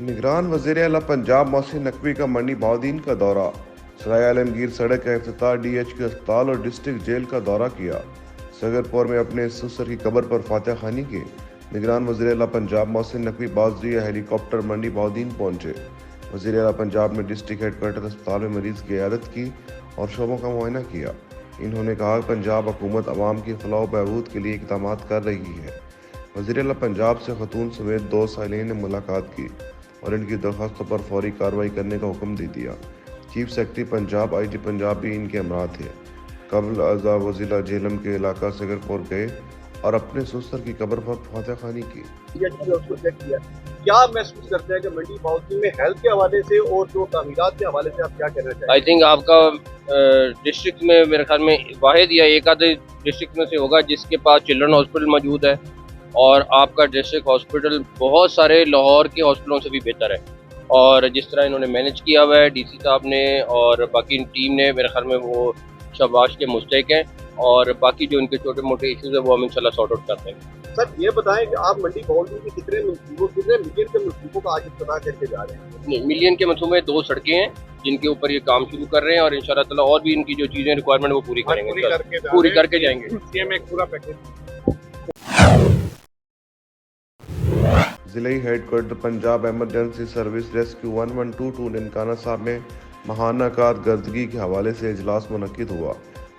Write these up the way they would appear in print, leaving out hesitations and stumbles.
निगरान वज़ीर-ए-आला पंजाब मोहसिन नकवी का मंडी बहाउद्दीन का दौरा, सराय आलमगीर सड़क का इफ्तिताह, DHQ अस्पताल और डिस्ट्रिक्ट जेल का दौरा किया। सगरपुर में अपने ससुर की कब्र पर फातह खानी की। निगरान वज़ीर-ए-आला पंजाब मोहसिन नकवी बाज़रिया हेलीकॉप्टर मंडी बहाउद्दीन पहुंचे। वज़ीर-ए-आला पंजाब ने डिस्ट्रिक्ट हेडक्वार्टर अस्पताल में मरीज की इयादत की और शोबों का मुआयना किया। इन्होंने कहा कि पंजाब हुकूमत अवाम की फलाह व बहबूद के लिए इक़दाम कर रही है। वज़ीर-ए-आला पंजाब से खतून समेत 2 साइलीन ने मुलाकात की और इनकी दरख्वास्तों पर फौरी कार्रवाई करने का हुक्म दे दिया। Chief secretary Punjab IG Punjab भी इनके हमरा थे। कबल अज़ा वो ज़िला झेलम के इलाका सगरपुर गए और अपने ससुर की कब्र पर फातह खानी की। क्या महसूस करते हैं कि मंडी बहाउद्दीन में हेल्थ के हवाले से और जो तामीरात के हवाले से आप क्या कहना चाहेंगे? आई थिंक आपका डिस्ट्रिक्ट में मेरे ख्याल में वाहिद या एक आधे डिस्ट्रिक्ट में से होगा जिसके पास चिल्ड्रन हॉस्पिटल मौजूद है, और आपका डिस्ट्रिक्ट हॉस्पिटल बहुत सारे लाहौर के हॉस्पिटलों से भी बेहतर है। और जिस तरह इन्होंने मैनेज किया हुआ है DC साहब ने और बाकी टीम ने, मेरे ख्याल में वो शाबाश के मुस्तहिक हैं, और बाकी जो इनके छोटे मोटे इश्यूज है वो हम इंशाल्लाह सॉर्ट आउट करते हैं। सर ये बताएं कि आप मंडी बहाउद्दीन के कितने मिलियन के मंसूबों का आज इफ्तिताह करके जा रहे हैं? मिलियन के मंसूबे में 2 सड़कें हैं जिनके ऊपर ये काम शुरू कर रहे हैं, और इंशाल्लाह ताला और भी इनकी जो चीज़ें रिक्वायरमेंट वो पूरी करेंगे, पूरी करके जाएंगे। सीएम एक पूरा पैकेज। ज़िले headquarter Punjab emergency service rescue 1122 Nankana साहब में माहाना कारकर्दगी के हवाले से इजलास मुनक्किद हुआ,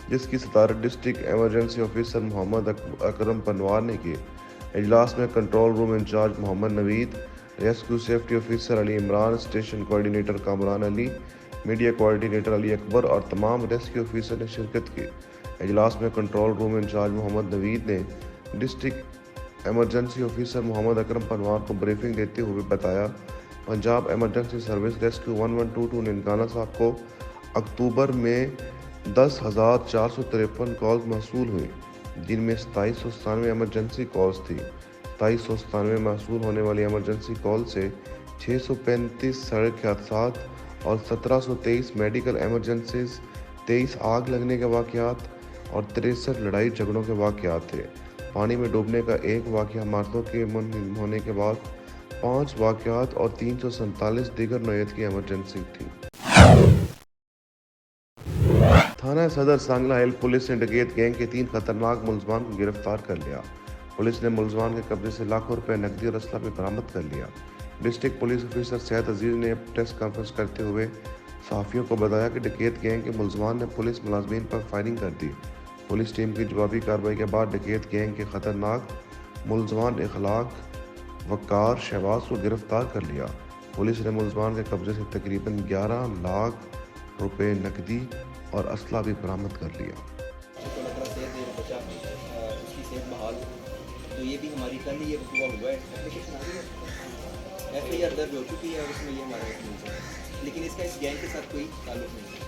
जिसकी सदारत district emergency officer Mohammad Akram Panwar ने की। इजलास में control room incharge Mohammad Naveed, rescue safety officer Ali Imran, station coordinator Kamran Ali, media coordinator Ali Akbar और तमाम रेस्क्यू ऑफिसर ने शिरकत की। इजलास में control room incharge Mohammad Naveed ने district emergency officer Mohammad Akram Panwar को ब्रीफिंग देते हुए बताया, Punjab emergency service rescue 1122 Nankana Sahib को अक्टूबर में 10,453 कॉल्स मौसूल हुई, जिनमें 2797 एमरजेंसी कॉल्स थी। 2797 मौसूल होने वाली एमरजेंसी कॉल से 635 सड़क हादसात और 1723 मेडिकल एमरजेंसीज, 23 आग लगने के वाक़यात और 63 लड़ाई झगड़ों के वाक़यात थे। पानी में डूबने का एक वाक़या, मर्दों के होने के बाद 5 वाक़यात और 347 दीगर नौयत की एमरजेंसी थी। थाना सदर सांगला हिल पुलिस ने डकैत गैंग के 3 खतरनाक मुलजमान को गिरफ्तार कर लिया। पुलिस ने मुलजमान के कब्जे से लाखों रुपए नकदी और असला भी बरामद कर लिया। डिस्ट्रिक्ट पुलिस ऑफिसर सैयद अजीज ने प्रेस कॉन्फ्रेंस करते हुए सहाफ़ियों को बताया कि डकैत गैंग के मुलजमान ने पुलिस मुलाजमीन पर फायरिंग कर दी। पुलिस टीम की जवाबी कार्रवाई के बाद डकैत गैंग के खतरनाक मुलजमान इखलाक, वकार, शहबाज को गिरफ्तार कर लिया। पुलिस ने मुलजमान के कब्जे से तकरीबन 11 लाख रुपए नकदी और असला भी बरामद कर लिया। उसकी सेहत बहाल हो, तो ये भी हमारी कल ही ये हुआ है। FIR दर्ज हो चुकी है और उसमें ये हमारा है, लेकिन इसका इस गैंग के साथ कोई ताल्लुक नहीं है।